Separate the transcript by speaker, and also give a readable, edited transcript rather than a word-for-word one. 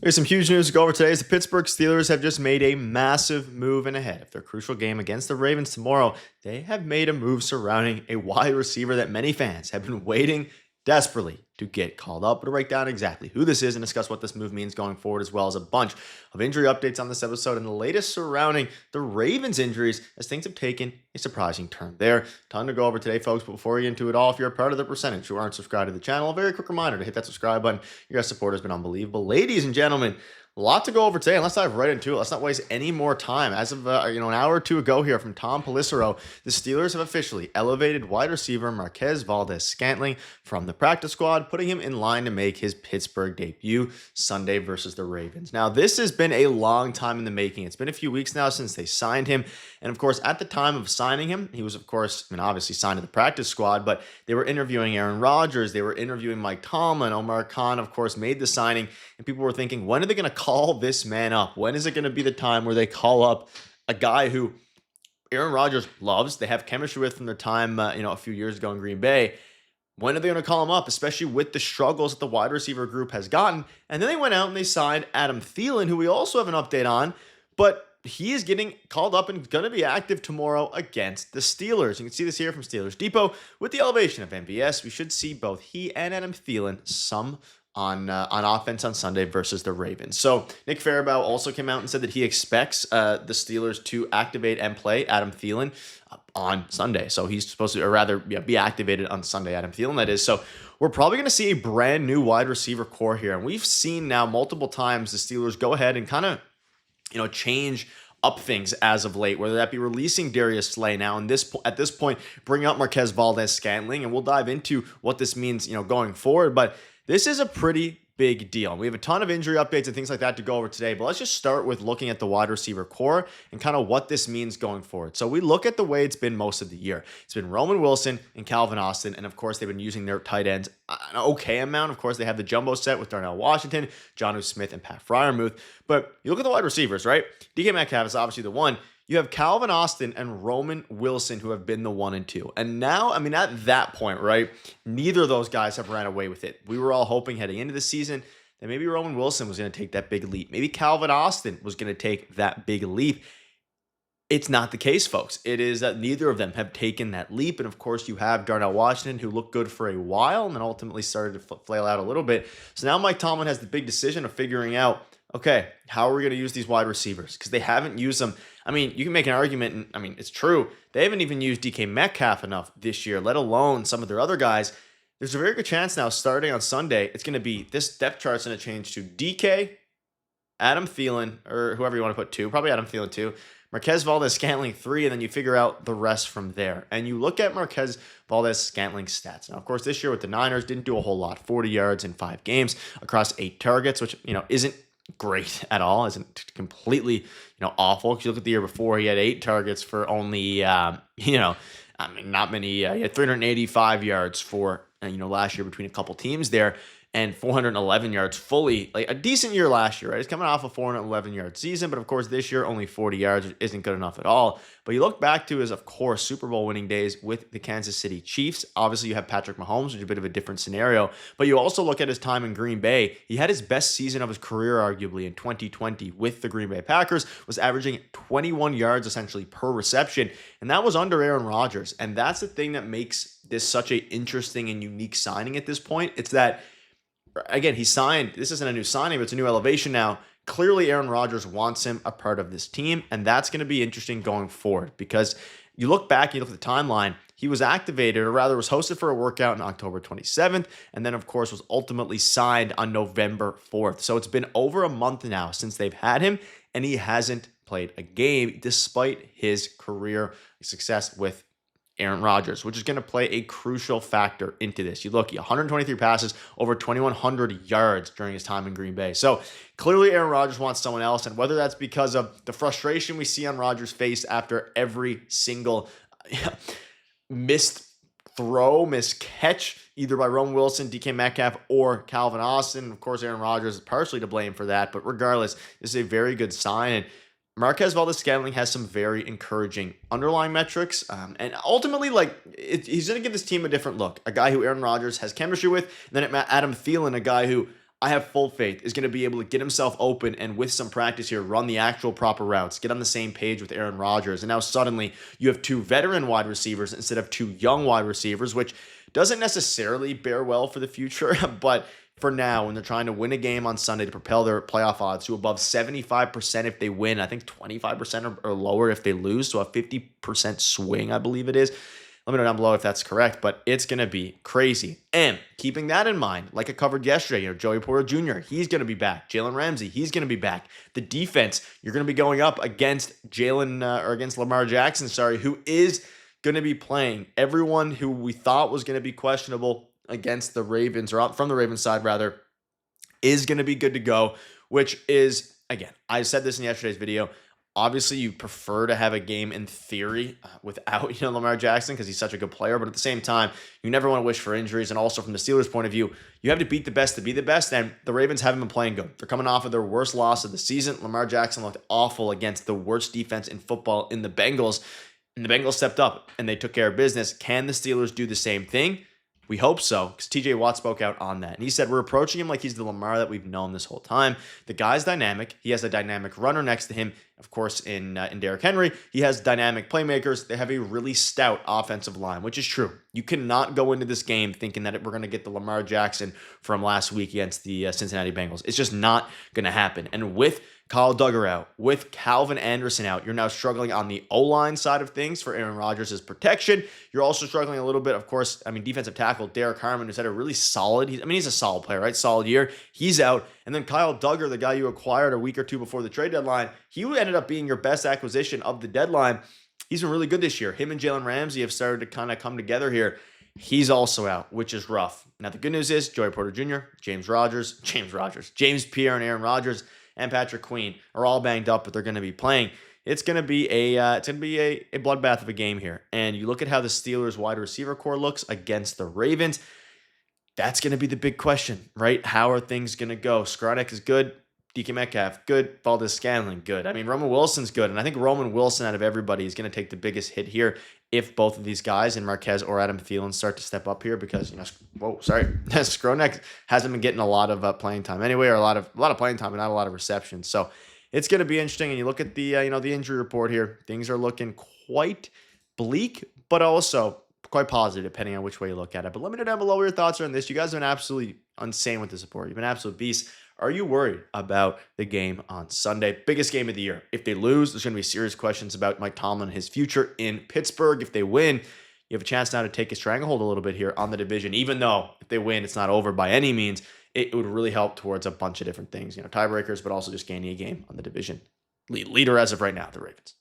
Speaker 1: There's some huge news to go over today as the Pittsburgh Steelers have just made a massive move and ahead of their crucial game against the Ravens tomorrow. They have made a move surrounding a wide receiver that many fans have been waiting desperately to get called up. But to break down exactly who this is and discuss what this move means going forward, as well as a bunch of injury updates on this episode and the latest surrounding the Ravens injuries as things have taken a surprising turn there. Ton to go over today, folks. But before we get into it all, if you're a part of the percentage who aren't subscribed to the channel, a very quick reminder to hit that subscribe button. Your guys' support has been unbelievable. Ladies and gentlemen, a lot to go over today, and let's dive right into it. Let's not waste any more time. As of an hour or two ago here from Tom Pelissero, the Steelers have officially elevated wide receiver Marquez Valdes-Scantling from the practice squad, putting him in line to make his Pittsburgh debut Sunday versus the Ravens. Now, this has been a long time in the making. It's been a few weeks now since they signed him, and of course, at the time of signing him, he was, of course, obviously signed to the practice squad, but they were interviewing Aaron Rodgers, they were interviewing Mike Tomlin, Omar, of course, made the signing, and people were thinking, when are they going to call this man up? When is it going to be the time where they call up a guy who Aaron Rodgers loves, they have chemistry with from their time, a few years ago in Green Bay? When are they going to call him up, especially with the struggles that the wide receiver group has gotten? And then they went out and they signed Adam Thielen, who we also have an update on, but he is getting called up and going to be active tomorrow against the Steelers. You can see this here from Steelers Depot. With the elevation of MVS, we should see both he and Adam Thielen on offense on Sunday versus the Ravens. So Nick Farabaugh also came out and said that he expects the Steelers to activate and play Adam Thielen on Sunday. So he's supposed to, or rather, be activated on Sunday, Adam Thielen, that is. So we're probably going to see a brand new wide receiver core here. And we've seen now multiple times the Steelers go ahead and kind of, change up things as of late, whether that be releasing Darius Slay now and at this point, bring up Marquez Valdes-Scantling, and we'll dive into what this means, going forward. But this is a pretty big deal. We have a ton of injury updates and things like that to go over today, but let's just start with looking at the wide receiver core and kind of what this means going forward. So we look at the way it's been most of the year. It's been Roman Wilson and Calvin Austin, and of course they've been using their tight ends an okay amount. Of course, they have the jumbo set with Darnell Washington, Jonnu Smith, and Pat Freiermuth. But you look at the wide receivers, right? DK Metcalf is obviously the one. You have Calvin Austin and Roman Wilson who have been the 1 and 2. And now, at that point, right, neither of those guys have ran away with it. We were all hoping heading into the season that maybe Roman Wilson was going to take that big leap. Maybe Calvin Austin was going to take that big leap. It's not the case, folks. It is that neither of them have taken that leap. And of course, you have Darnell Washington, who looked good for a while and then ultimately started to flail out a little bit. So now Mike Tomlin has the big decision of figuring out, okay, how are we going to use these wide receivers? Because they haven't used them. You can make an argument, and it's true. They haven't even used DK Metcalf enough this year, let alone some of their other guys. There's a very good chance now, starting on Sunday, it's going to be, this depth chart's going to change to DK, Adam Thielen, or whoever you want to put 2, probably Adam Thielen 2, Marquez Valdes-Scantling 3, and then you figure out the rest from there. And you look at Marquez Valdes-Scantling's stats. Now, of course, this year with the Niners, didn't do a whole lot. 40 yards in 5 games across 8 targets, which, isn't great at all, isn't completely, awful. Because you look at the year before, he had 8 targets for only, not many. He had 385 yards for, last year between a couple teams there, and 411 yards fully, like a decent year last year, right? He's coming off a 411-yard season, but of course this year only 40 yards, which isn't good enough at all. But you look back to his, of course, Super Bowl winning days with the Kansas City Chiefs. Obviously, you have Patrick Mahomes, which is a bit of a different scenario. But you also look at his time in Green Bay. He had his best season of his career, arguably, in 2020 with the Green Bay Packers, was averaging 21 yards essentially per reception. And that was under Aaron Rodgers. And that's the thing that makes this such an interesting and unique signing at this point. It's that, again, he signed, this isn't a new signing, but it's a new elevation now. Clearly, Aaron Rodgers wants him a part of this team, and that's going to be interesting going forward because you look back, you look at the timeline, he was activated, or rather was hosted for a workout on October 27th, and then, of course, was ultimately signed on November 4th. So it's been over a month now since they've had him, and he hasn't played a game despite his career success with Aaron Rodgers, which is going to play a crucial factor into this. You look, 123 passes, over 2,100 yards during his time in Green Bay. So clearly Aaron Rodgers wants someone else, and whether that's because of the frustration we see on Rodgers' face after every single missed throw, missed catch, either by Roman Wilson, DK Metcalf, or Calvin Austin. Of course, Aaron Rodgers is partially to blame for that, but regardless, this is a very good sign, and Marquez Valdes-Scantling has some very encouraging underlying metrics. And ultimately, he's going to give this team a different look. A guy who Aaron Rodgers has chemistry with. And then Adam Thielen, a guy who I have full faith is going to be able to get himself open and with some practice here, run the actual proper routes, get on the same page with Aaron Rodgers. And now suddenly you have 2 veteran wide receivers instead of 2 young wide receivers, which doesn't necessarily bear well for the future. But for now, when they're trying to win a game on Sunday to propel their playoff odds to above 75% if they win, I think 25% or lower if they lose, so a 50% swing, I believe it is. Let me know down below if that's correct, but it's going to be crazy. And keeping that in mind, like I covered yesterday, Joey Porter Jr., he's going to be back. Jalen Ramsey, he's going to be back. The defense, you're going to be going up against against Lamar Jackson, who is going to be playing. Everyone who we thought was going to be questionable against the Ravens, or from the Ravens side rather, is going to be good to go, which is, again, I said this in yesterday's video, obviously, you prefer to have a game in theory without Lamar Jackson because he's such a good player. But at the same time, you never want to wish for injuries. And also from the Steelers' point of view, you have to beat the best to be the best. And the Ravens haven't been playing good. They're coming off of their worst loss of the season. Lamar Jackson looked awful against the worst defense in football in the Bengals. And the Bengals stepped up and they took care of business. Can the Steelers do the same thing? We hope so, because TJ Watt spoke out on that. And he said, we're approaching him like he's the Lamar that we've known this whole time. The guy's dynamic. He has a dynamic runner next to him. Of course, in Derrick Henry, he has dynamic playmakers. They have a really stout offensive line, which is true. You cannot go into this game thinking that we're going to get the Lamar Jackson from last week against the Cincinnati Bengals. It's just not going to happen. And with Kyle Duggar out, with Calvin Anderson out, you're now struggling on the O-line side of things for Aaron Rodgers' protection. You're also struggling a little bit, of course, defensive tackle Derek Harmon, who's had a really solid, he's a solid player, right? Solid year. He's out. And then Kyle Duggar, the guy you acquired a week or two before the trade deadline, he ended up being your best acquisition of the deadline. He's been really good this year. Him and Jaylen Ramsey have started to kind of come together here. He's also out, which is rough. Now, the good news is Joey Porter Jr., James Pierre and Aaron Rodgers, and Patrick Queen are all banged up, but they're going to be playing. It's going to be a bloodbath of a game here. And you look at how the Steelers wide receiver core looks against the Ravens. That's going to be the big question, right? How are things going to go? Skronek is good. DK Metcalf, good. Valdez-Scantling, good. Roman Wilson's good. And I think Roman Wilson out of everybody is going to take the biggest hit here if both of these guys, in Marquez or Adam Thielen, start to step up here because, Skronek hasn't been getting a lot of playing time anyway, or a lot of playing time, but not a lot of reception. So it's going to be interesting. And you look at the the injury report here, things are looking quite bleak, but also quite positive depending on which way you look at it. But let me know down below what your thoughts are on this. You guys have been absolutely insane with the support. You've been absolute beasts. Are you worried about the game on Sunday? Biggest game of the year. If they lose, there's going to be serious questions about Mike Tomlin and his future in Pittsburgh. If they win, you have a chance now to take a stranglehold a little bit here on the division, even though if they win, it's not over by any means. It would really help towards a bunch of different things, tiebreakers, but also just gaining a game on the division leader as of right now, the Ravens.